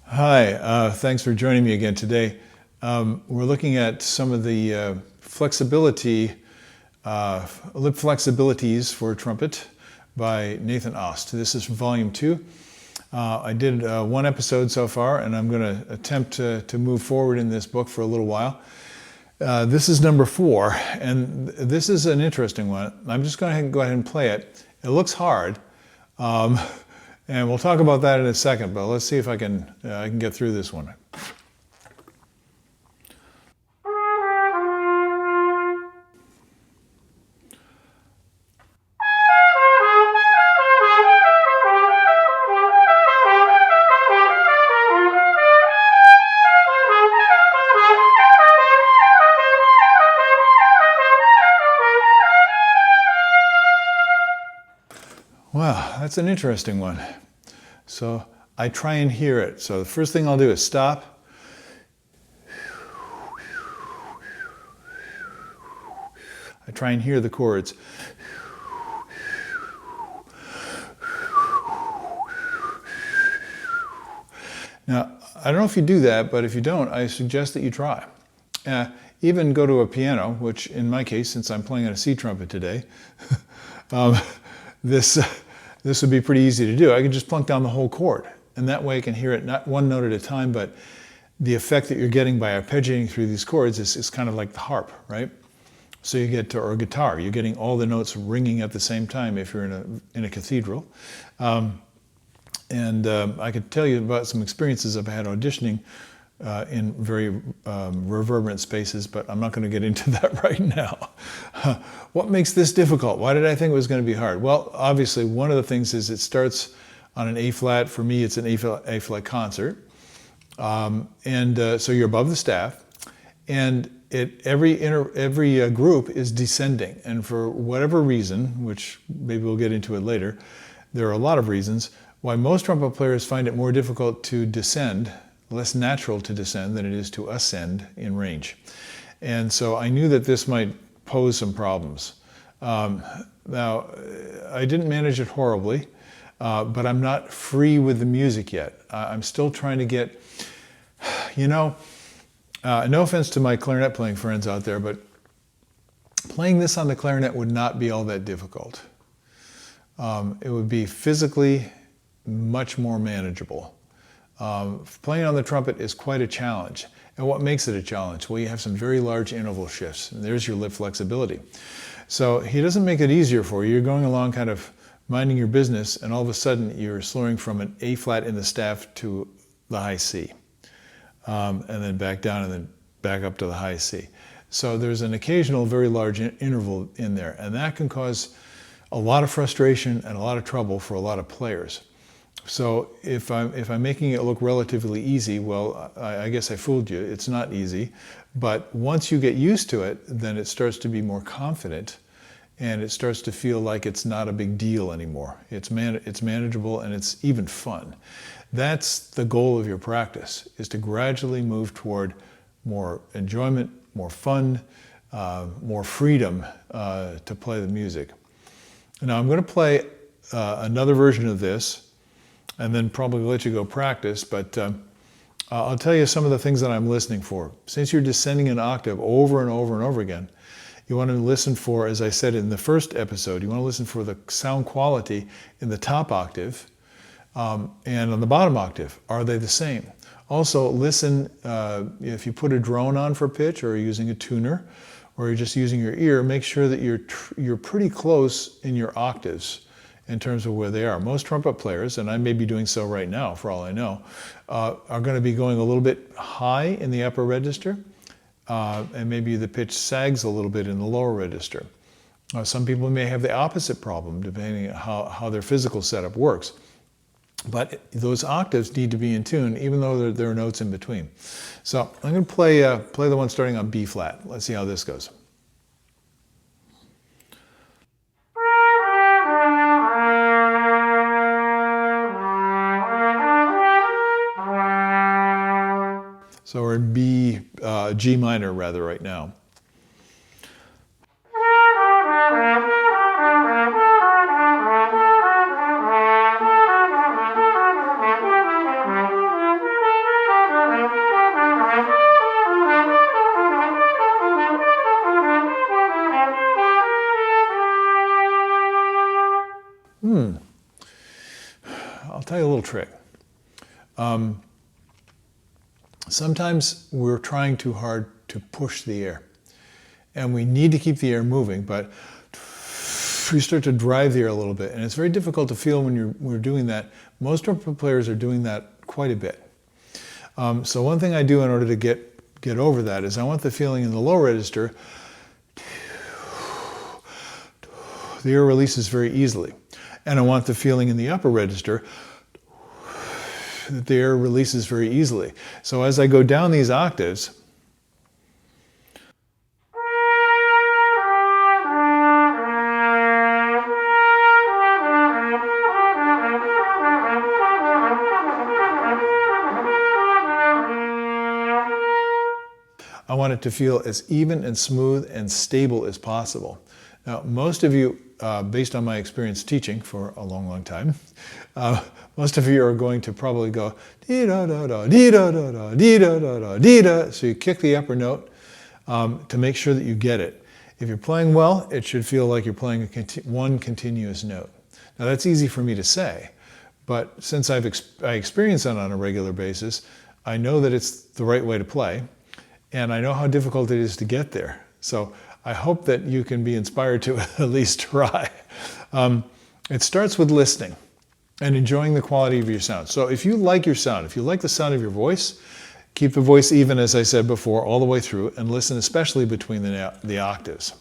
Hi, thanks for joining me again today. We're looking at some of the flexibility, lip flexibilities for trumpet by Nathan Ost. This is from volume 2. I did one episode so far, and I'm going to attempt to move forward in this book for a little while. This is number 4, and this is an interesting one. I'm just going to go ahead and play it. It looks hard. And we'll talk about that in a second, but let's see if I can get through this one. Wow, that's an interesting one. So I try and hear it. So the first thing I'll do is stop. I try and hear the chords. Now, I don't know if you do that, but if you don't, I suggest that you try. Even go to a piano, which in my case, since I'm playing on a C trumpet today, this would be pretty easy to do. I can just plunk down the whole chord, and that way I can hear it not one note at a time, but the effect that you're getting by arpeggiating through these chords is kind of like the harp, right? So you get, or guitar, you're getting all the notes ringing at the same time if you're in a cathedral. I could tell you about some experiences I've had auditioning in very reverberant spaces, but I'm not going to get into that right now. What makes this difficult? Why did I think it was going to be hard? Well, obviously, one of the things is it starts on an A flat. For me, it's an A flat concert. So you're above the staff, and every group is descending. And for whatever reason, which maybe we'll get into it later, there are a lot of reasons why most trumpet players find it more difficult to descend, less natural to descend than it is to ascend in range. And so I knew that this might pose some problems. Now, I didn't manage it horribly, but I'm not free with the music yet. I'm still trying to get, no offense to my clarinet playing friends out there, but playing this on the clarinet would not be all that difficult. It would be physically much more manageable. Playing on the trumpet is quite a challenge. And what makes it a challenge? Well, you have some very large interval shifts. And there's your lip flexibility. So he doesn't make it easier for you. You're going along kind of minding your business, and all of a sudden you're slurring from an A flat in the staff to the high C. And then back down and then back up to the high C. So there's an occasional very large interval in there. And that can cause a lot of frustration and a lot of trouble for a lot of players. So if I'm making it look relatively easy, well, I guess I fooled you. It's not easy. But once you get used to it, then it starts to be more confident, and it starts to feel like it's not a big deal anymore. It's manageable, and it's even fun. That's the goal of your practice, is to gradually move toward more enjoyment, more fun, more freedom to play the music. Now I'm going to play another version of this, and then probably let you go practice, but I'll tell you some of the things that I'm listening for. Since you're descending an octave over and over and over again, you want to listen for, as I said in the first episode, you want to listen for the sound quality in the top octave and on the bottom octave. Are they the same? Also, listen, if you put a drone on for pitch, or you're using a tuner, or you're just using your ear, make sure that you're pretty close in your octaves in terms of where they are. Most trumpet players, and I may be doing so right now for all I know, are going to be going a little bit high in the upper register, and maybe the pitch sags a little bit in the lower register. Some people may have the opposite problem, depending on how their physical setup works. But those octaves need to be in tune, even though there are notes in between. So I'm going to play the one starting on B flat. Let's see how this goes. So we're in G minor rather right now. little trick. Sometimes we're trying too hard to push the air, and we need to keep the air moving, but we start to drive the air a little bit, and it's very difficult to feel when we're doing that. Most trumpet players are doing that quite a bit. So one thing I do in order to get over that is I want the feeling in the low register. The air releases very easily. And I want the feeling in the upper register that the air releases very easily. So as I go down these octaves, I want it to feel as even and smooth and stable as possible. Now, most of you, based on my experience teaching for a long, long time, most of you are going to probably go dee-da-da-da, dee-da-da-da, dee-da-da-da, dee-da. So you kick the upper note to make sure that you get it. If you're playing well, it should feel like you're playing one continuous note. Now, that's easy for me to say, but since I experience that on a regular basis, I know that it's the right way to play, and I know how difficult it is to get there. So I hope that you can be inspired to at least try. It starts with listening and enjoying the quality of your sound. So if you like your sound, if you like the sound of your voice, keep the voice even, as I said before, all the way through, and listen especially between the octaves.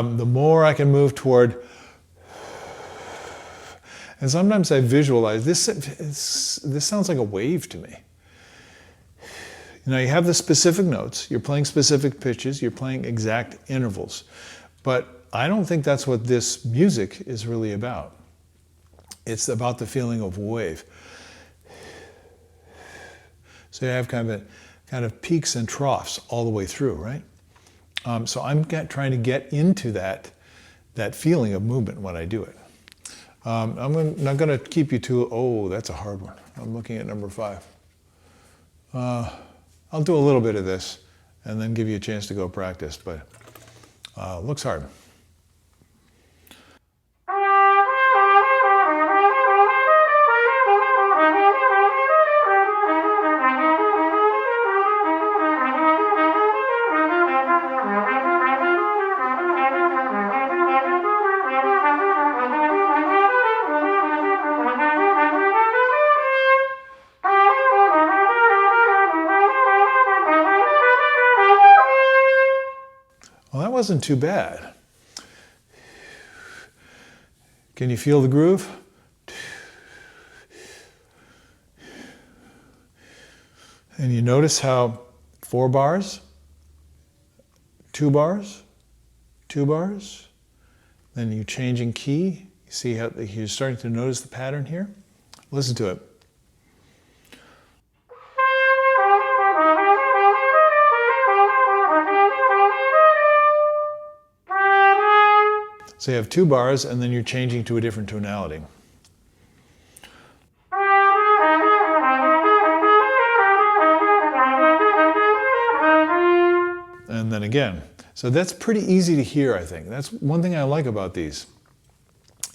The more I can move toward, and sometimes I visualize, this sounds like a wave to me. You know, you have the specific notes, you're playing specific pitches, you're playing exact intervals, but I don't think that's what this music is really about. It's about the feeling of wave. So you have kind of peaks and troughs all the way through, right? So I'm trying to get into that feeling of movement when I do it. I'm not going to keep you to, oh, that's a hard one. I'm looking at number 5. I'll do a little bit of this and then give you a chance to go practice, but looks hard. Well, that wasn't too bad. Can you feel the groove? And you notice how 4 bars, 2 bars, 2 bars, then you're changing key. You see how you're starting to notice the pattern here? Listen to it. So you have 2 bars, and then you're changing to a different tonality. And then again. So that's pretty easy to hear, I think. That's one thing I like about these.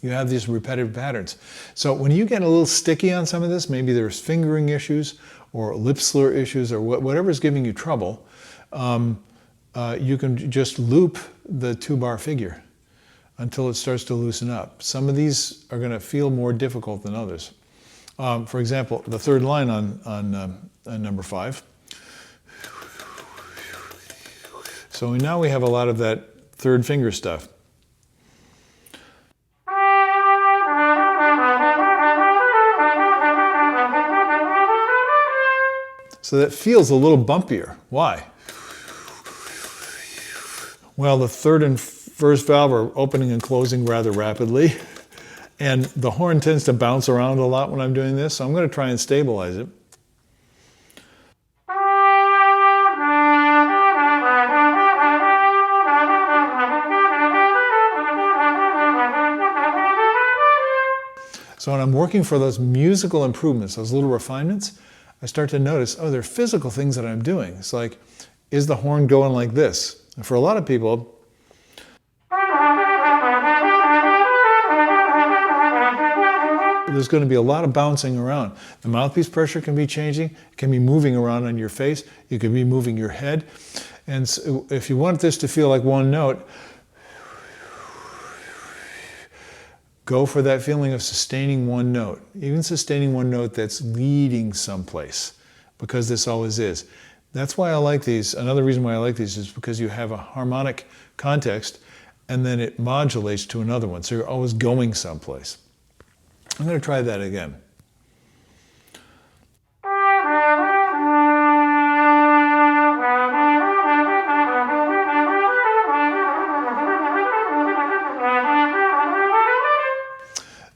You have these repetitive patterns. So when you get a little sticky on some of this, maybe there's fingering issues or lip slur issues or whatever's giving you trouble, you can just loop the 2-bar figure until it starts to loosen up. Some of these are going to feel more difficult than others. For example, the 3rd line on number 5. So now we have a lot of that 3rd finger stuff. So that feels a little bumpier. Why? Well, the 3rd and 1st valve are opening and closing rather rapidly, and the horn tends to bounce around a lot when I'm doing this, so I'm going to try and stabilize it. So when I'm working for those musical improvements, those little refinements, I start to notice, oh, there are physical things that I'm doing. It's like, is the horn going like this? And for a lot of people, there's going to be a lot of bouncing around. The mouthpiece pressure can be changing, it can be moving around on your face, you can be moving your head. And so if you want this to feel like one note, go for that feeling of sustaining one note, even sustaining one note that's leading someplace, because this always is. That's why I like these. Another reason why I like these is because you have a harmonic context and then it modulates to another one. So you're always going someplace. I'm going to try that again.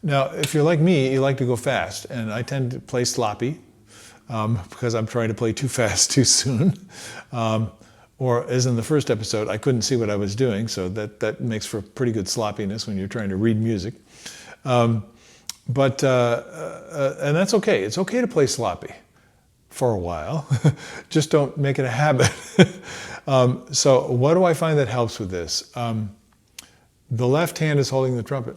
Now, if you're like me, you like to go fast, and I tend to play sloppy because I'm trying to play too fast too soon. Or as in the first episode, I couldn't see what I was doing, so that makes for pretty good sloppiness when you're trying to read music. And that's okay. It's okay to play sloppy for a while. Just don't make it a habit. So what do I find that helps with this? The left hand is holding the trumpet.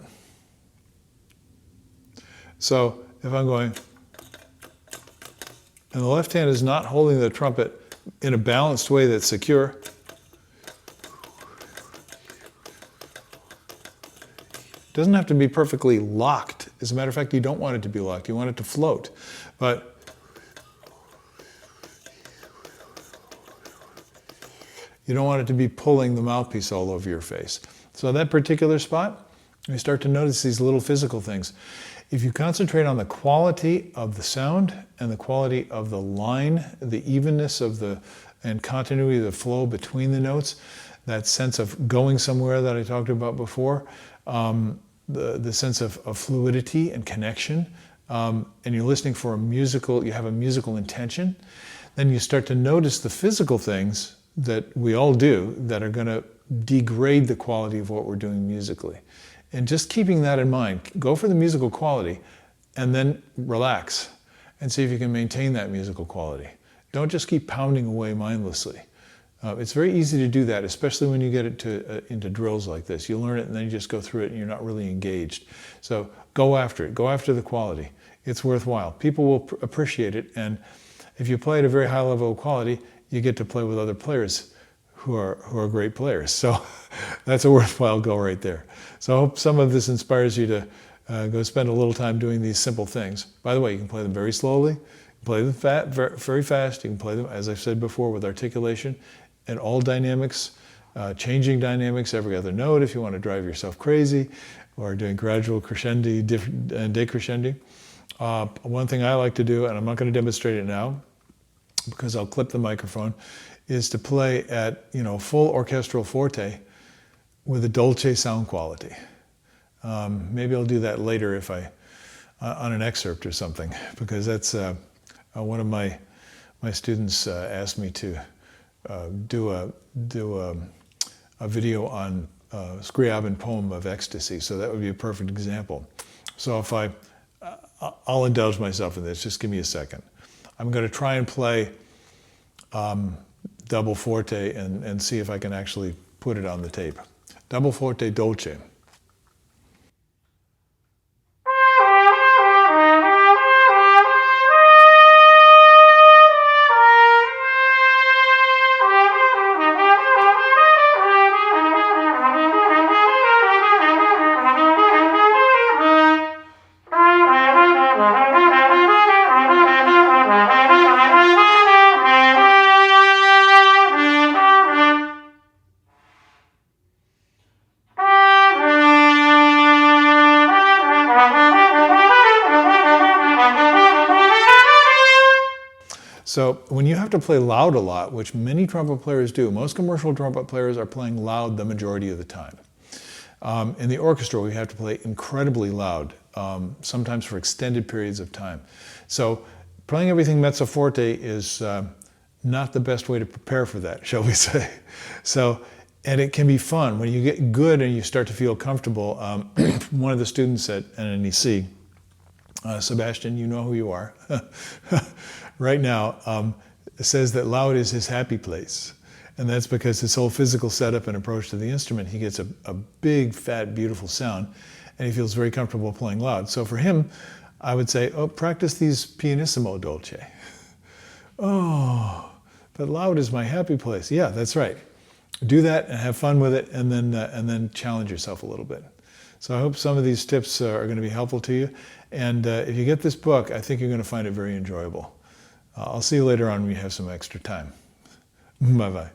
So if I'm going, and the left hand is not holding the trumpet in a balanced way that's secure, it doesn't have to be perfectly locked. As a matter of fact, you don't want it to be locked. You want it to float. But you don't want it to be pulling the mouthpiece all over your face. So that particular spot, you start to notice these little physical things. If you concentrate on the quality of the sound and the quality of the line, the evenness of and continuity of the flow between the notes, that sense of going somewhere that I talked about before, the sense of fluidity and connection, and you're listening for you have a musical intention, then you start to notice the physical things that we all do that are going to degrade the quality of what we're doing musically. And just keeping that in mind, go for the musical quality and then relax and see if you can maintain that musical quality. Don't just keep pounding away mindlessly. It's very easy to do that, especially when you get into drills like this. You learn it and then you just go through it and you're not really engaged. So go after it. Go after the quality. It's worthwhile. People will appreciate it, and if you play at a very high level of quality, you get to play with other players who are great players. So that's a worthwhile goal right there. So I hope some of this inspires you to go spend a little time doing these simple things. By the way, you can play them very slowly, you can play them very fast, you can play them, as I've said before, with articulation and all dynamics, changing dynamics every other note if you want to drive yourself crazy, or doing gradual crescendi and decrescendi. One thing I like to do, and I'm not going to demonstrate it now because I'll clip the microphone, is to play at full orchestral forte with a Dolce sound quality. Maybe I'll do that later if on an excerpt or something, because that's one of my students asked me to do a video on Scriabin poem of ecstasy, so that would be a perfect example. So if I'll indulge myself in this. Just give me a second. I'm going to try and play double forte and see if I can actually put it on the tape. Double forte Dolce. So when you have to play loud a lot, which many trumpet players do, most commercial trumpet players are playing loud the majority of the time. In the orchestra, we have to play incredibly loud, sometimes for extended periods of time. So playing everything mezzo forte is not the best way to prepare for that, shall we say. And it can be fun. When you get good and you start to feel comfortable, one of the students at NNEC Sebastian, you know who you are. Right now, it says that loud is his happy place. And that's because his whole physical setup and approach to the instrument, he gets a big, fat, beautiful sound, and he feels very comfortable playing loud. So for him, I would say, oh, practice these pianissimo Dolce. Oh, but loud is my happy place. Yeah, that's right. Do that and have fun with it, and then challenge yourself a little bit. So I hope some of these tips are going to be helpful to you. And if you get this book, I think you're going to find it very enjoyable. I'll see you later on when you have some extra time. Bye-bye.